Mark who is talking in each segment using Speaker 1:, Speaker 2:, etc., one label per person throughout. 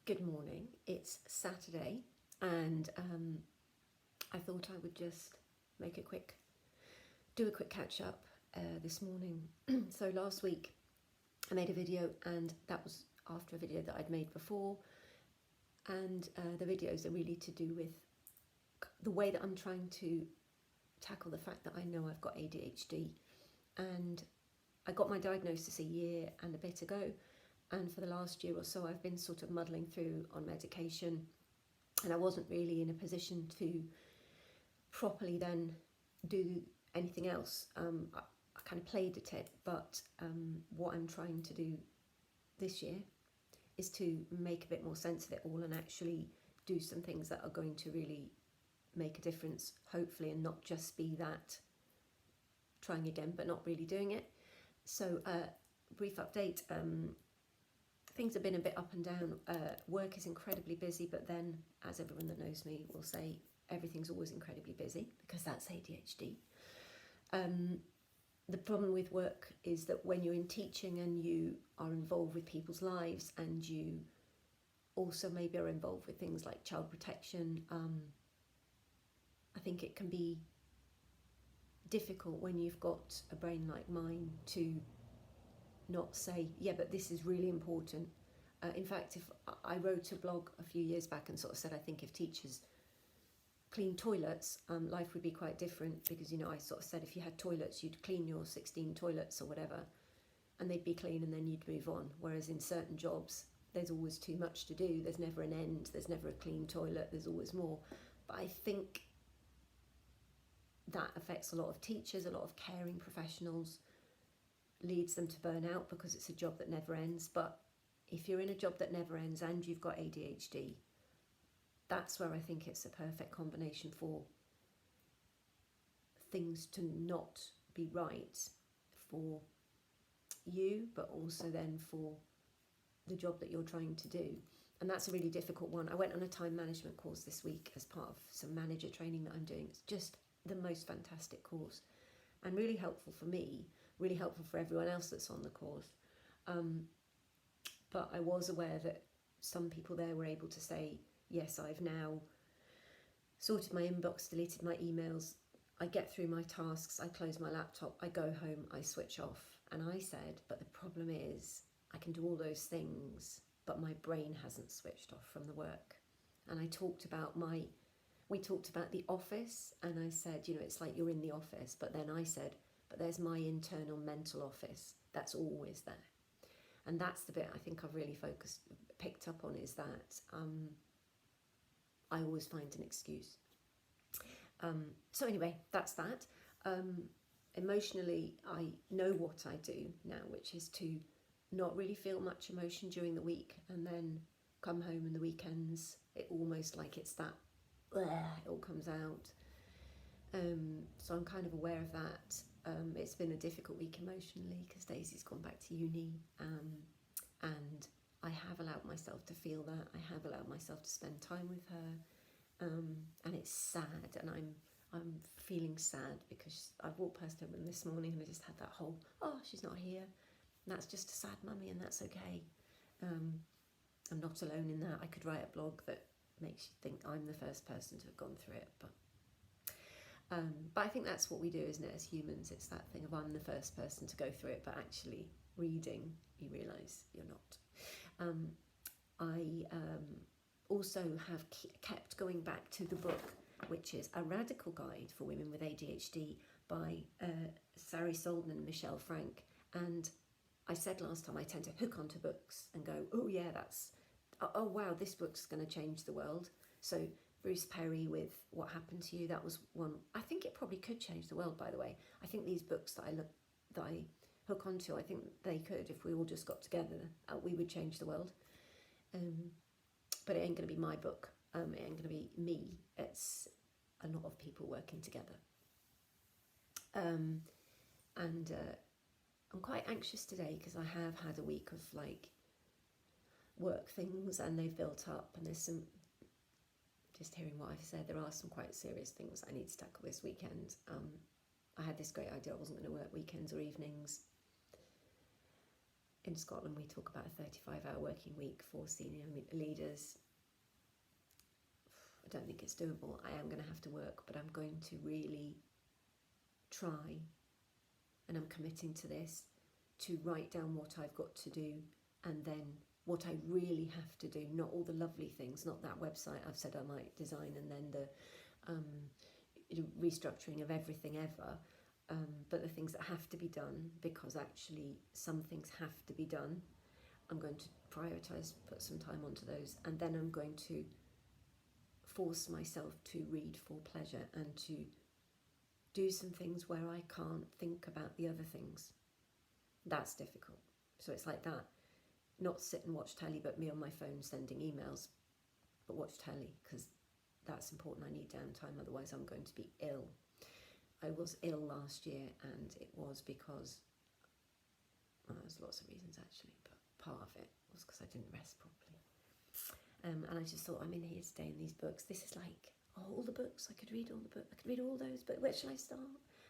Speaker 1: Good morning. It's Saturday, and I thought I would just do a quick catch up this morning. So last week I made a video, and that was after a video that I'd made before. And the videos are really to do with the way that I'm trying to tackle the fact that I know I've got ADHD. And I got my diagnosis a year and a bit ago. And for the last year or so, I've been sort of muddling through on medication, and I wasn't really in a position to properly then do anything else. I kind of played at it, but what I'm trying to do this year is to make a bit more sense of it all and actually do some things that are going to really make a difference, hopefully, and not just be that trying again but not really doing it. So brief update. Things have been a bit up and down. Work is incredibly busy, but then, as everyone that knows me will say, everything's always incredibly busy because that's ADHD. The problem with work is that when you're in teaching and you are involved with people's lives, and you also maybe are involved with things like child protection, I think it can be difficult when you've got a brain like mine to not say, yeah, but this is really important. In fact, if I wrote a blog a few years back and sort of said, I think if teachers clean toilets, life would be quite different, because, you know, I sort of said if you had toilets, you'd clean your 16 toilets or whatever, and they'd be clean, and then you'd move on. Whereas in certain jobs, there's always too much to do. There's never an end. There's never a clean toilet. There's always more. But I think that affects a lot of teachers, a lot of caring professionals, leads them to burn out because it's a job that never ends. But if you're in a job that never ends and you've got ADHD, that's where I think it's a perfect combination for things to not be right for you, but also then for the job that you're trying to do. And that's a really difficult one. I went on a time management course this week as part of some manager training that I'm doing. It's just the most fantastic course and really helpful for me, really helpful for everyone else that's on the course. But I was aware that some people there were able to say, yes, I've now sorted my inbox, deleted my emails, I get through my tasks, I close my laptop, I go home, I switch off. And I said, but the problem is I can do all those things, but my brain hasn't switched off from the work. And we talked about the office, and I said, you know, it's like you're in the office, but then I said, but there's my internal mental office that's always there. And that's the bit I think I've really picked up on, is that I always find an excuse. So anyway, that's that. Emotionally, I know what I do now, which is to not really feel much emotion during the week, and then come home in the weekends, it almost like it's that, it all comes out. So I'm kind of aware of that. It's been a difficult week emotionally because Daisy's gone back to uni, and I have allowed myself to feel that. I have allowed myself to spend time with her, and it's sad, and I'm feeling sad because I walked past her this morning and I just had that whole, oh, she's not here. And that's just a sad mummy, and that's okay. I'm not alone in that. I could write a blog that makes you think I'm the first person to have gone through it, but I think that's what we do, isn't it, as humans? It's that thing of I'm the first person to go through it, but actually reading, you realise you're not. I also have kept going back to the book, which is A Radical Guide for Women with ADHD by Sari Solden and Michelle Frank. And I said last time I tend to hook onto books and go, oh yeah, oh wow, this book's going to change the world. So Bruce Perry with What Happened to You, that was one. I think it probably could change the world, by the way. I think these books that I hook onto, I think they could, if we all just got together, we would change the world. But it ain't going to be my book. It ain't going to be me. It's a lot of people working together. And I'm quite anxious today because I have had a week of like work things, and they've built up, and there's some, just hearing what I've said, there are some quite serious things I need to tackle this weekend. I had this great idea I wasn't going to work weekends or evenings. in Scotland we talk about a 35-hour working week for senior leaders. I don't think it's doable. I am going to have to work, but I'm going to really try, and I'm committing to this, to write down what I've got to do, and then what I really have to do, not all the lovely things, not that website I've said I might design, and then the restructuring of everything ever, but the things that have to be done, because actually some things have to be done. I'm going to prioritise, put some time onto those, and then I'm going to force myself to read for pleasure and to do some things where I can't think about the other things. That's difficult. So it's like that. Not sit and watch telly, but me on my phone sending emails, but watch telly, because that's important. I need downtime, otherwise I'm going to be ill. I was ill last year, and it was because, well, there's lots of reasons actually, but part of it was because I didn't rest properly. And I just thought, I'm in here today in these books. This is like, all the books, I could read all the books. I could read all those, but where shall I start?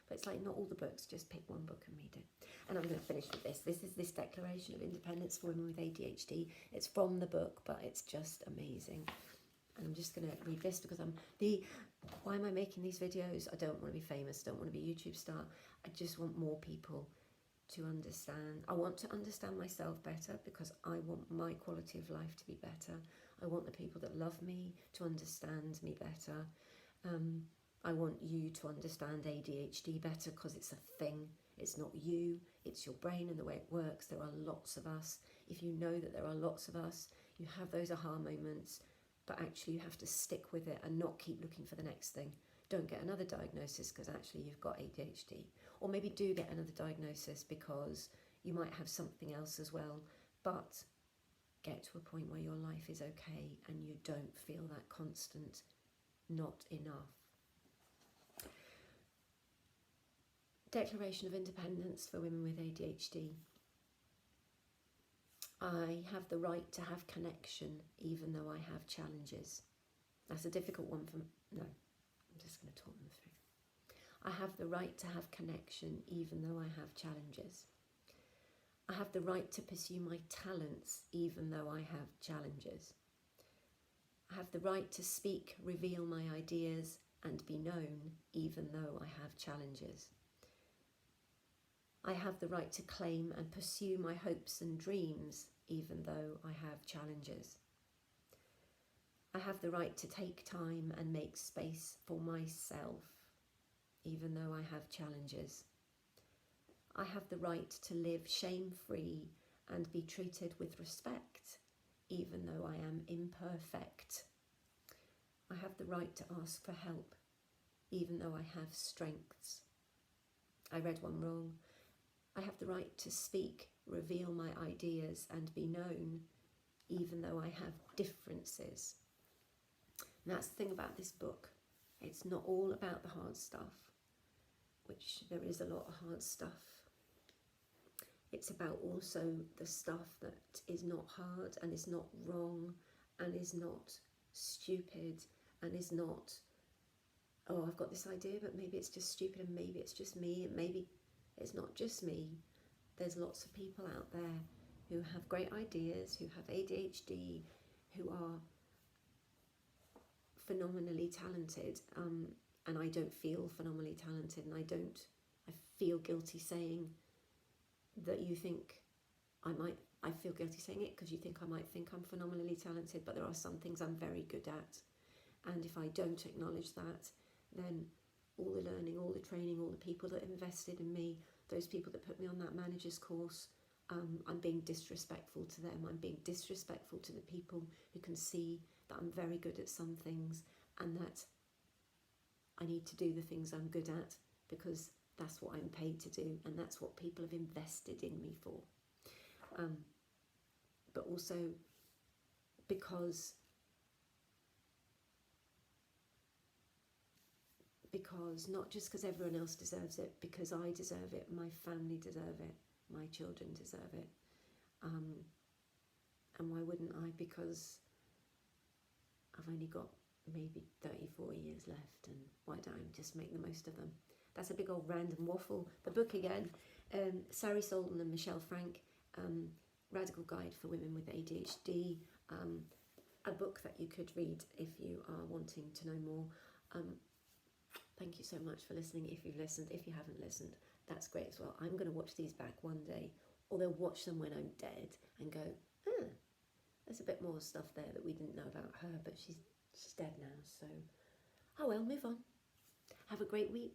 Speaker 1: But it's like, not all the books, just pick one book and read it. And I'm going to finish with this. This is this Declaration of Independence for Women with ADHD. It's from the book, but it's just amazing. And I'm just going to read this because why am I making these videos? I don't want to be famous, don't want to be a YouTube star. I just want more people to understand. I want to understand myself better because I want my quality of life to be better. I want the people that love me to understand me better. I want you to understand ADHD better because it's a thing. It's not you, it's your brain and the way it works. There are lots of us. If you know that there are lots of us, you have those aha moments, but actually you have to stick with it and not keep looking for the next thing. Don't get another diagnosis because actually you've got ADHD. Or maybe do get another diagnosis because you might have something else as well, but get to a point where your life is okay and you don't feel that constant not enough. Declaration of Independence for Women with ADHD. I have the right to have connection even though I have challenges. That's a difficult one for me. No, I'm just going to talk them through. I have the right to have connection even though I have challenges. I have the right to pursue my talents even though I have challenges. I have the right to speak, reveal my ideas and be known even though I have challenges. I have the right to claim and pursue my hopes and dreams even though I have challenges. I have the right to take time and make space for myself even though I have challenges. I have the right to live shame-free and be treated with respect even though I am imperfect. I have the right to ask for help even though I have strengths. I read one wrong. I have the right to speak, reveal my ideas and be known even though I have differences. And that's the thing about this book. It's not all about the hard stuff, which there is a lot of hard stuff. It's about also the stuff that is not hard and is not wrong and is not stupid and is not, oh, I've got this idea, but maybe it's just stupid and maybe it's just me and maybe it's not just me. There's lots of people out there who have great ideas, who have ADHD, who are phenomenally talented, and I don't feel phenomenally talented, and I feel guilty saying that you think I feel guilty saying it because you think I might think I'm phenomenally talented, but there are some things I'm very good at, and if I don't acknowledge that, then all the learning, all the training, all the people that invested in me, those people that put me on that manager's course, I'm being disrespectful to them. I'm being disrespectful to the people who can see that I'm very good at some things and that I need to do the things I'm good at because that's what I'm paid to do and that's what people have invested in me for. But also because not just because everyone else deserves it, because I deserve it, my family deserve it, my children deserve it. And why wouldn't I? Because I've only got maybe 34 years left, and why don't I just make the most of them? That's a big old random waffle. The book again, Sari Solden and Michelle Frank. Radical Guide for Women with ADHD, a book that you could read if you are wanting to know more. Thank you so much for listening. If you've listened, if you haven't listened, that's great as well. I'm going to watch these back one day, or they'll watch them when I'm dead and go, there's a bit more stuff there that we didn't know about her, but she's dead now, so oh well, move on. Have a great week.